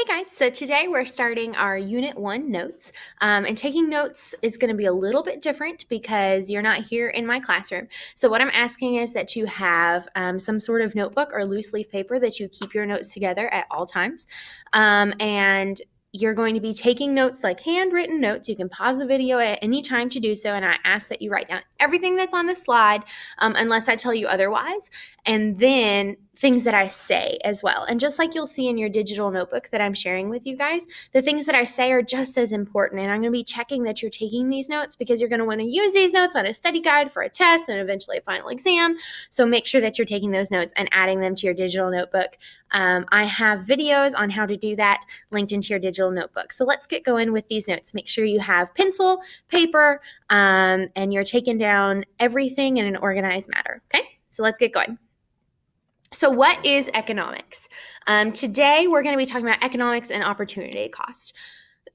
Hey guys, so today we're starting our Unit 1 notes, and taking notes is going to be a little bit different because you're not here in my classroom. So what I'm asking is that you have some sort of notebook or loose leaf paper that you keep your notes together at all times, and you're going to be taking notes like handwritten notes. You can pause the video at any time to do so, and I ask that you write down everything that's on the slide unless I tell you otherwise, and then things that I say as well. And just like you'll see in your digital notebook that I'm sharing with you guys, the things that I say are just as important. And I'm going to be checking that you're taking these notes because you're going to want to use these notes on a study guide for a test and eventually a final exam. So make sure that you're taking those notes and adding them to your digital notebook. I have videos on how to do that linked into your digital notebook. So let's get going with these notes. Make sure you have pencil, paper, and you're taking down everything in an organized manner. Okay, so let's get going. So what is economics? Today, we're going to be talking about economics and opportunity cost.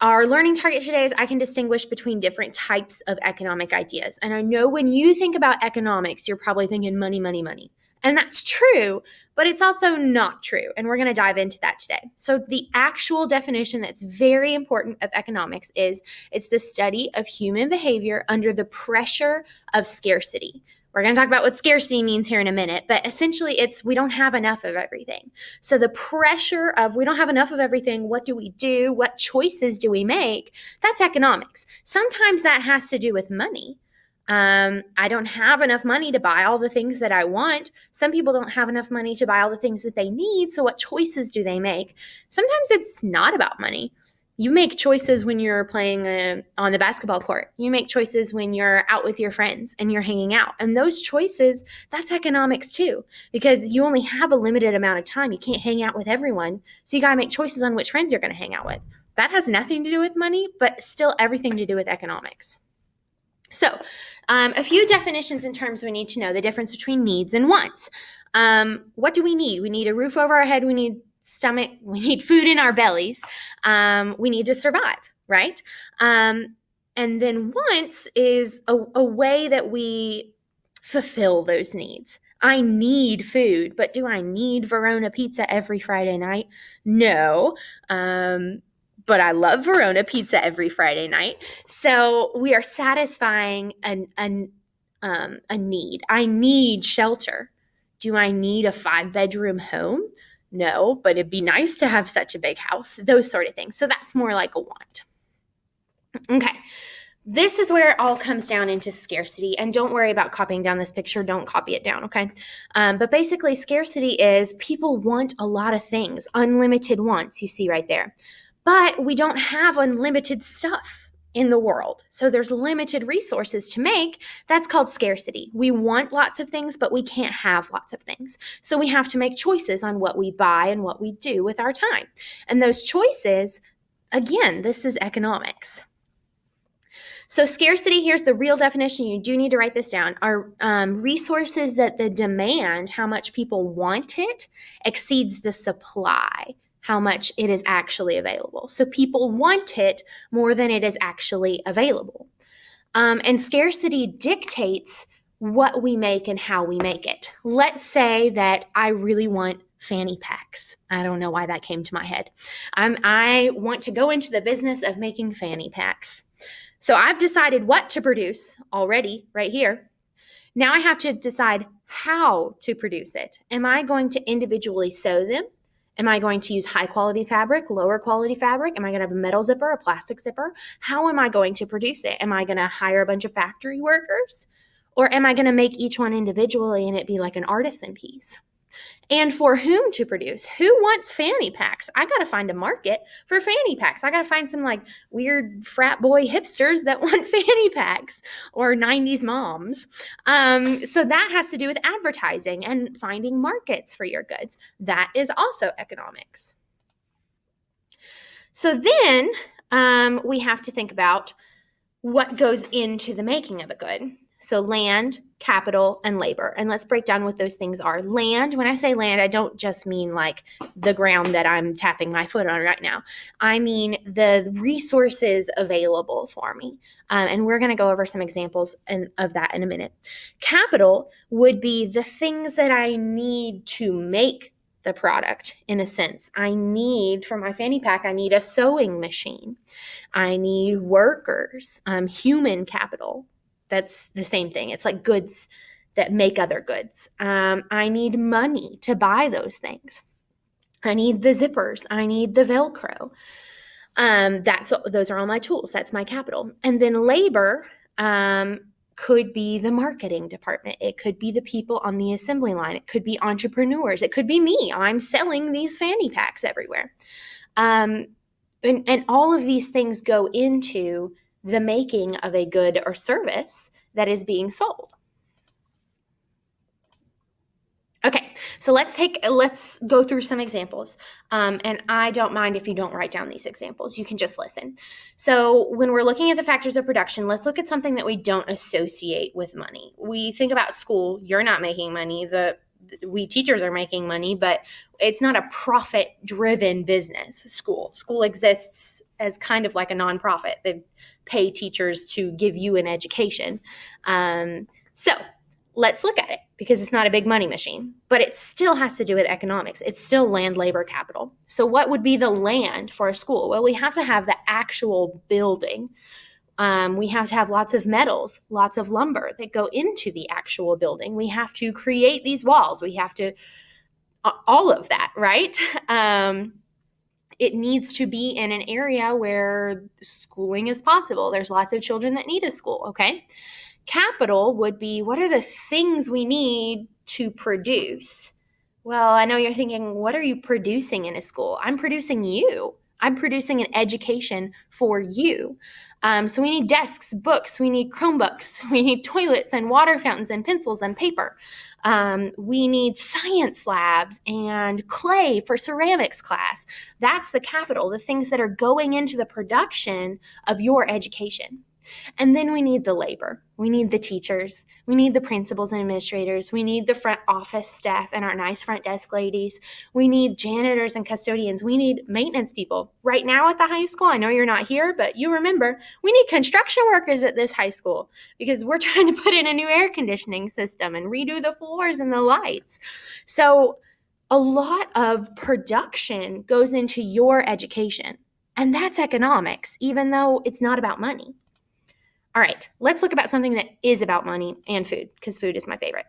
Our learning target today is I can distinguish between different types of economic ideas. And I know when you think about economics, you're probably thinking money, money, money. And that's true, but it's also not true. And we're going to dive into that today. So the actual definition that's very important of economics is it's the study of human behavior under the pressure of scarcity. We're going to talk about what scarcity means here in a minute, but essentially it's we don't have enough of everything. So the pressure of we don't have enough of everything, what do we do? What choices do we make? That's economics. Sometimes that has to do with money. I don't have enough money to buy all the things that I want. Some people don't have enough money to buy all the things that they need. So what choices do they make? Sometimes it's not about money. You make choices when you're playing on the basketball court. You make choices when you're out with your friends and you're hanging out. And those choices, that's economics too, because you only have a limited amount of time. You can't hang out with everyone. So you got to make choices on which friends you're going to hang out with. That has nothing to do with money, but still everything to do with economics. So a few definitions in terms we need to know the difference between needs and wants. What do we need? We need a roof over our head. We need stomach. We need food in our bellies. We need to survive, right? And then wants is a way that we fulfill those needs. I need food, but do I need Verona pizza every Friday night? No. But I love Verona pizza every Friday night. So we are satisfying a need. I need shelter. Do I need a 5-bedroom home? No, but it'd be nice to have such a big house, those sort of things. So that's more like a want. Okay. This is where it all comes down into scarcity. And don't worry about copying down this picture. Don't copy it down, okay? But basically, scarcity is people want a lot of things, unlimited wants, you see right there. But we don't have unlimited stuff in the world. So there's limited resources to make. That's called scarcity. We want lots of things, but we can't have lots of things. So we have to make choices on what we buy and what we do with our time. And those choices, again, this is economics. So scarcity, here's the real definition. You do need to write this down. Are resources that the demand, how much people want it, exceeds the supply, how much it is actually available. So people want it more than it is actually available. And scarcity dictates what we make and how we make it. Let's say that I really want fanny packs. I don't know why that came to my head. I want to go into the business of making fanny packs. So I've decided what to produce already right here. Now I have to decide how to produce it. Am I going to individually sew them? Am I going to use high quality fabric, lower quality fabric? Am I going to have a metal zipper, a plastic zipper? How am I going to produce it? Am I going to hire a bunch of factory workers? Or am I going to make each one individually and it be like an artisan piece? And for whom to produce? Who wants fanny packs? I got to find a market for fanny packs. I got to find some like weird frat boy hipsters that want fanny packs or 90s moms. So that has to do with advertising and finding markets for your goods. That is also economics. So then we have to think about what goes into the making of a good. So land, capital, and labor. And let's break down what those things are. Land, when I say land, I don't just mean like the ground that I'm tapping my foot on right now. I mean the resources available for me. And we're going to go over some examples of that in a minute. Capital would be the things that I need to make the product in a sense. I need, for my fanny pack, I need a sewing machine. I need workers, human capital. That's the same thing. It's like goods that make other goods. I need money to buy those things. I need the zippers. I need the Velcro. Those are all my tools. That's my capital. And then labor could be the marketing department. It could be the people on the assembly line. It could be entrepreneurs. It could be me. I'm selling these fanny packs everywhere. And all of these things go into the making of a good or service that is being sold. Okay, so let's go through some examples. And I don't mind if you don't write down these examples. You can just listen. So when we're looking at the factors of production, let's look at something that we don't associate with money. We think about school. You're not making money. We teachers are making money, but it's not a profit-driven business, school. School exists as kind of like a nonprofit. They pay teachers to give you an education. So let's look at it because it's not a big money machine, but it still has to do with economics. It's still land, labor, capital. So what would be the land for a school? Well, we have to have the actual building. We have to have lots of metals, lots of lumber that go into the actual building. We have to create these walls. We have to, all of that, right? It needs to be in an area where schooling is possible. There's lots of children that need a school, okay? Capital would be, what are the things we need to produce? Well, I know you're thinking, what are you producing in a school? I'm producing you. I'm producing an education for you. So we need desks, books, we need Chromebooks, we need toilets and water fountains and pencils and paper. We need science labs and clay for ceramics class. That's the capital, the things that are going into the production of your education. And then we need the labor. We need the teachers. We need the principals and administrators. We need the front office staff and our nice front desk ladies. We need janitors and custodians. We need maintenance people. Right now at the high school, I know you're not here, but you remember, we need construction workers at this high school because we're trying to put in a new air conditioning system and redo the floors and the lights. So a lot of production goes into your education, and that's economics, even though it's not about money. All right, let's look about something that is about money and food, because food is my favorite.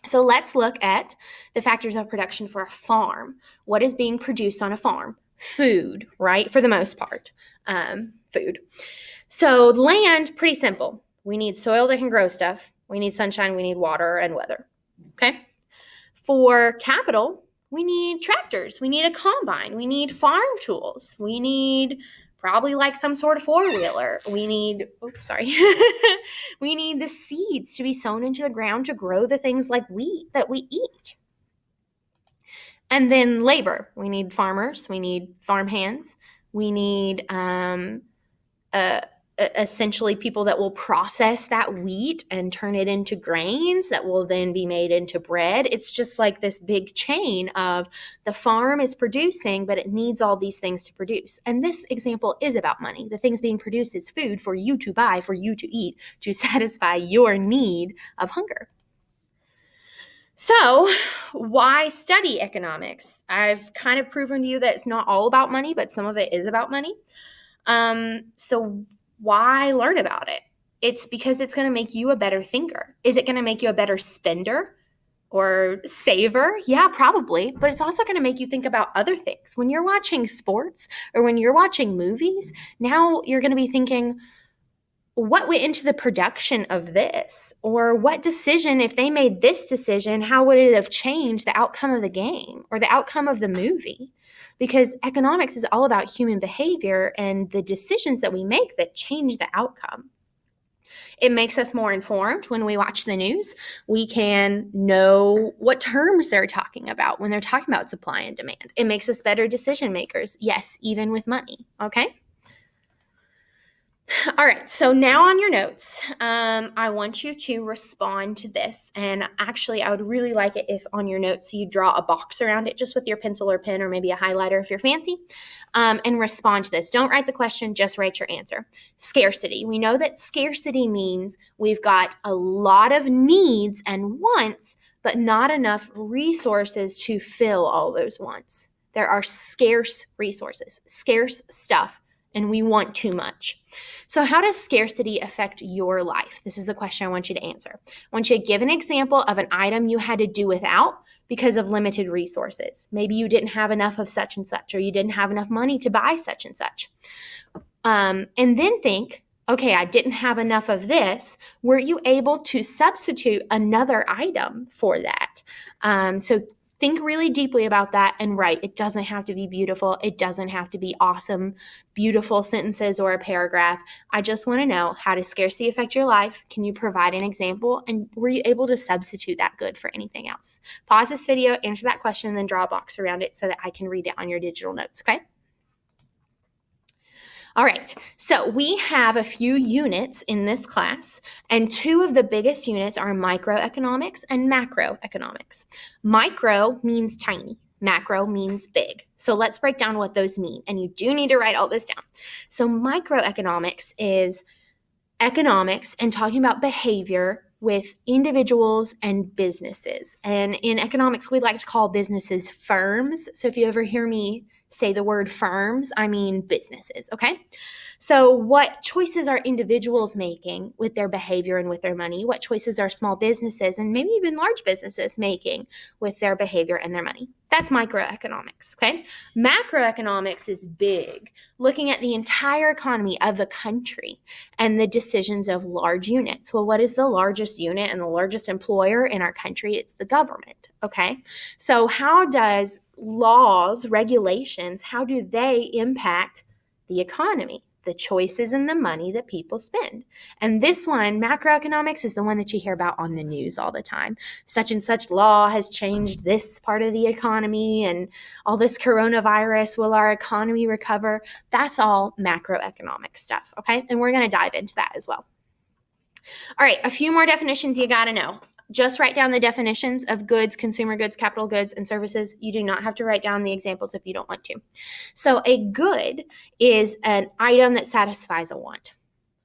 So let's look at the factors of production for a farm. What is being produced on a farm? Food, right? For the most part, food. So land, pretty simple. We need soil that can grow stuff. We need sunshine, we need water and weather, okay? For capital, we need tractors. We need a combine. We need farm tools. We need probably like some sort of four-wheeler. We need, we need the seeds to be sown into the ground to grow the things like wheat that we eat. And then labor. We need farmers. We need farm hands. We need essentially people that will process that wheat and turn it into grains that will then be made into bread. It's just like this big chain of the farm is producing, but it needs all these things to produce. And this example is about money. The things being produced is food for you to buy, for you to eat, to satisfy your need of hunger. So why study economics? I've kind of proven to you that it's not all about money, but some of it is about money. So why learn about it? It's because it's going to make you a better thinker. Is it going to make you a better spender or saver? Yeah, probably. But it's also going to make you think about other things. When you're watching sports or when you're watching movies, now you're going to be thinking, what went into the production of this? Or what decision, if they made this decision, how would it have changed the outcome of the game or the outcome of the movie? Because economics is all about human behavior and the decisions that we make that change the outcome. It makes us more informed when we watch the news. We can know what terms they're talking about when they're talking about supply and demand. It makes us better decision makers. Yes, even with money. Okay? All right, so now on your notes, I want you to respond to this. And actually, I would really like it if on your notes you draw a box around it just with your pencil or pen or maybe a highlighter if you're fancy, and respond to this. Don't write the question, just write your answer. Scarcity. We know that scarcity means we've got a lot of needs and wants, but not enough resources to fill all those wants. There are scarce resources, scarce stuff, and we want too much. So how does scarcity affect your life? This is the question I want you to answer. I want you to give an example of an item you had to do without because of limited resources. Maybe you didn't have enough of such and such, or you didn't have enough money to buy such and such. And then think, okay, I didn't have enough of this. Were you able to substitute another item for that? So think really deeply about that and write. It doesn't have to be beautiful. It doesn't have to be awesome, beautiful sentences or a paragraph. I just want to know, how does scarcity affect your life? Can you provide an example? And were you able to substitute that good for anything else? Pause this video, answer that question, and then draw a box around it so that I can read it on your digital notes, okay? All right, so we have a few units in this class, and two of the biggest units are microeconomics and macroeconomics. Micro means tiny, macro means big. So let's break down what those mean, and you do need to write all this down. So microeconomics is economics and talking about behavior with individuals and businesses. And in economics, we like to call businesses firms. So if you ever hear me say the word firms, I mean businesses, okay? So what choices are individuals making with their behavior and with their money? What choices are small businesses and maybe even large businesses making with their behavior and their money? That's microeconomics, okay? Macroeconomics is big, looking at the entire economy of the country and the decisions of large units. Well, what is the largest unit and the largest employer in our country? It's the government, okay? So how does laws, regulations, how do they impact the economy? The choices and the money that people spend. And this one, macroeconomics, is the one that you hear about on the news all the time. Such and such law has changed this part of the economy, and all this coronavirus, will our economy recover? That's all macroeconomic stuff, okay? And we're going to dive into that as well. All right, a few more definitions you got to know. Just write down the definitions of goods, consumer goods, capital goods, and services. You do not have to write down the examples if you don't want to. So a good is an item that satisfies a want.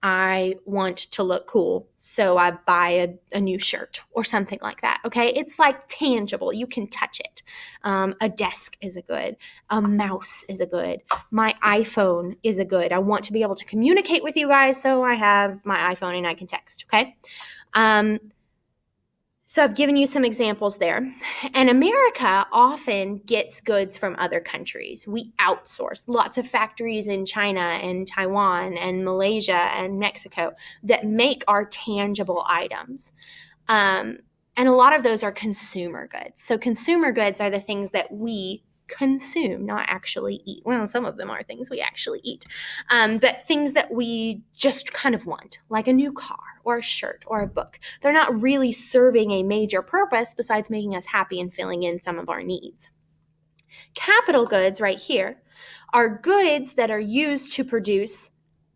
I want to look cool, so I buy a new shirt or something like that, okay? It's like tangible. You can touch it. A desk is a good. A mouse is a good. My iPhone is a good. I want to be able to communicate with you guys, so I have my iPhone and I can text, okay? So I've given you some examples there. And America often gets goods from other countries. We outsource lots of factories in China and Taiwan and Malaysia and Mexico that make our tangible items. And a lot of those are consumer goods. So consumer goods are the things that we consume, not actually eat. Well, some of them are things we actually eat, but things that we just kind of want, like a new car or a shirt or a book. They're not really serving a major purpose besides making us happy and filling in some of our needs. Capital goods right here are goods that are used to produce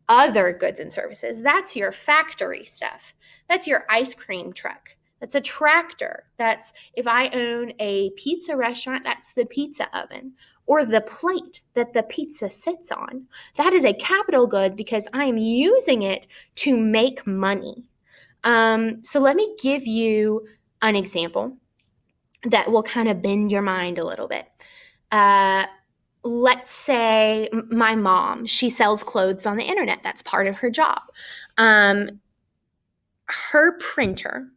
other goods and services. That's your factory stuff. That's your ice cream truck. That's a tractor. That's, if I own a pizza restaurant, that's the pizza oven or the plate that the pizza sits on. That is a capital good because I am using it to make money. So let me give you an example that will kind of bend your mind a little bit. Let's say my mom, she sells clothes on the internet. That's part of her job. Her printer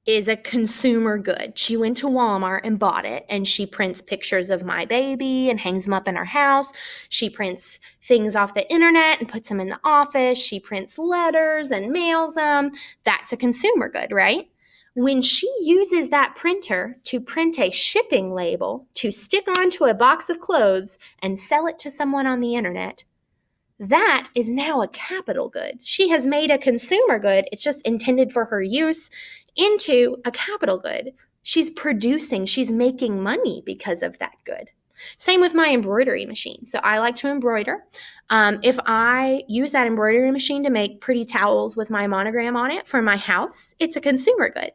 is a consumer good. She went to Walmart and bought it, and she prints pictures of my baby and hangs them up in her house. She prints things off the internet and puts them in the office. She prints letters and mails them. That's a consumer good, right? When she uses that printer to print a shipping label to stick onto a box of clothes and sell it to someone on the internet, that is now a capital good. She has made a consumer good. It's just intended for her use into a capital good. She's producing, she's making money because of that good. Same with my embroidery machine. So I like to embroider. If I use that embroidery machine to make pretty towels with my monogram on it for my house, it's a consumer good.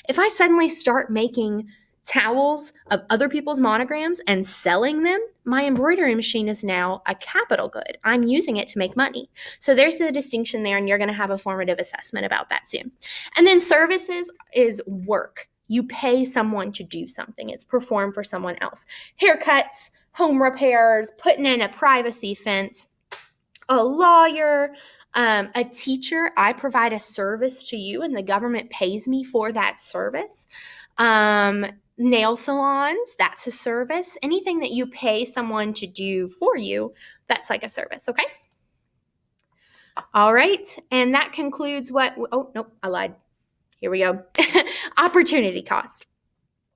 If I suddenly start making towels of other people's monograms and selling them, my embroidery machine is now a capital good. I'm using it to make money. So there's the distinction there, and you're going to have a formative assessment about that soon. And then services is work. You pay someone to do something. It's performed for someone else. Haircuts, home repairs, putting in a privacy fence, a lawyer, a teacher. I provide a service to you and the government pays me for that service. Nail salons, that's a service. Anything that you pay someone to do for you, that's like a service, okay? All right, and that concludes oh, nope, I lied. Here we go. Opportunity cost.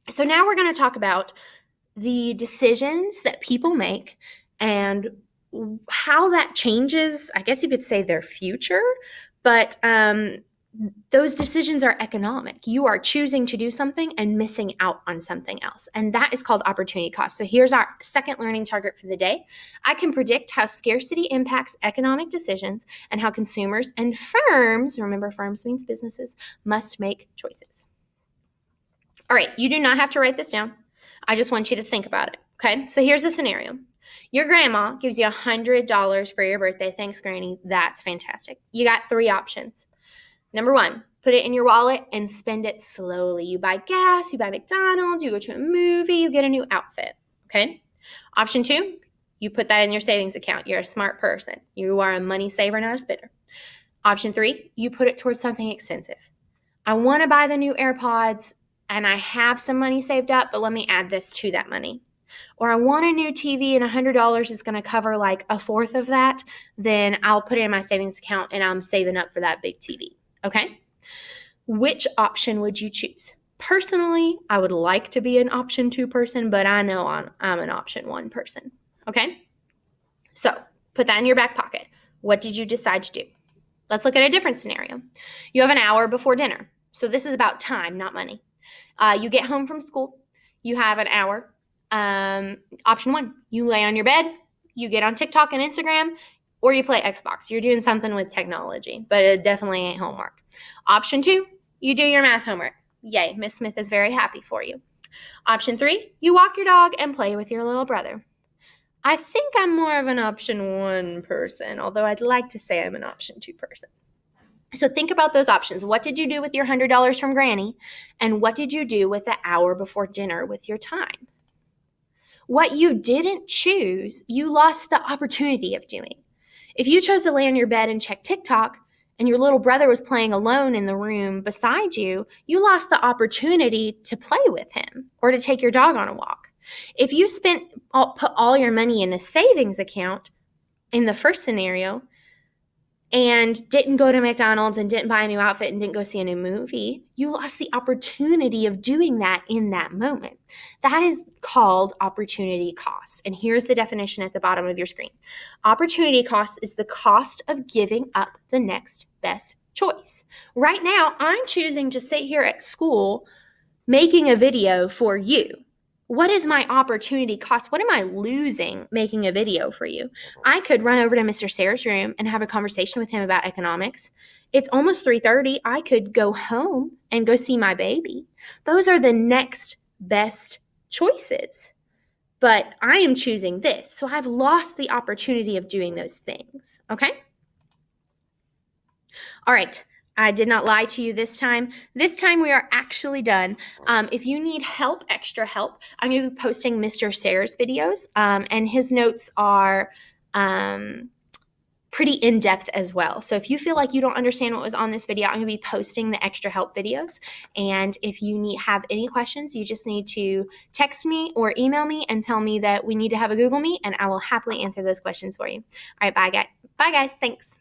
So now we're going to talk about the decisions that people make and how that changes, I guess you could say, their future, but those decisions are economic. You are choosing to do something and missing out on something else, and that is called opportunity cost. So here's our second learning target for the day. I can predict how scarcity impacts economic decisions and how consumers and firms, remember firms means businesses, must make choices. All right, you do not have to write this down. I just want you to think about it, okay? So here's a scenario. Your grandma gives you $100 for your birthday. Thanks, Granny. That's fantastic. You got 3 options. Number 1, put it in your wallet and spend it slowly. You buy gas, you buy McDonald's, you go to a movie, you get a new outfit, okay? Option 2, you put that in your savings account. You're a smart person. You are a money saver, not a spender. Option 3, you put it towards something expensive. I want to buy the new AirPods and I have some money saved up, but let me add this to that money. Or I want a new TV and $100 is going to cover like a fourth of that, then I'll put it in my savings account and I'm saving up for that big TV. Okay? Which option would you choose? Personally, I would like to be an option 2 person, but I know I'm an option 1 person. Okay? So put that in your back pocket. What did you decide to do? Let's look at a different scenario. You have an hour before dinner. So this is about time, not money. You get home from school. You have an hour. Option 1, you lay on your bed. You get on TikTok and Instagram. Or you play Xbox. You're doing something with technology, but it definitely ain't homework. Option 2, you do your math homework. Yay, Miss Smith is very happy for you. Option 3, you walk your dog and play with your little brother. I think I'm more of an option 1 person, although I'd like to say I'm an option 2 person. So think about those options. What did you do with your $100 from Granny? And what did you do with the hour before dinner with your time? What you didn't choose, you lost the opportunity of doing. If you chose to lay on your bed and check TikTok and your little brother was playing alone in the room beside you, you lost the opportunity to play with him or to take your dog on a walk. If you put all your money in a savings account in the first scenario and didn't go to McDonald's and didn't buy a new outfit and didn't go see a new movie, you lost the opportunity of doing that in that moment. That is called opportunity cost. And here's the definition at the bottom of your screen. Opportunity cost is the cost of giving up the next best choice. Right now, I'm choosing to sit here at school making a video for you. What is my opportunity cost? What am I losing making a video for you? I could run over to Mr. Sayers' room and have a conversation with him about economics. It's almost 3:30. I could go home and go see my baby. Those are the next best choices. But I am choosing this. So I've lost the opportunity of doing those things. Okay? All right. I did not lie to you this time. This time we are actually done. If you need help, extra help, I'm going to be posting Mr. Sayers' videos, and his notes are pretty in-depth as well. So if you feel like you don't understand what was on this video, I'm going to be posting the extra help videos. And if you have any questions, you just need to text me or email me and tell me that we need to have a Google Meet, and I will happily answer those questions for you. All right, bye guys. Thanks.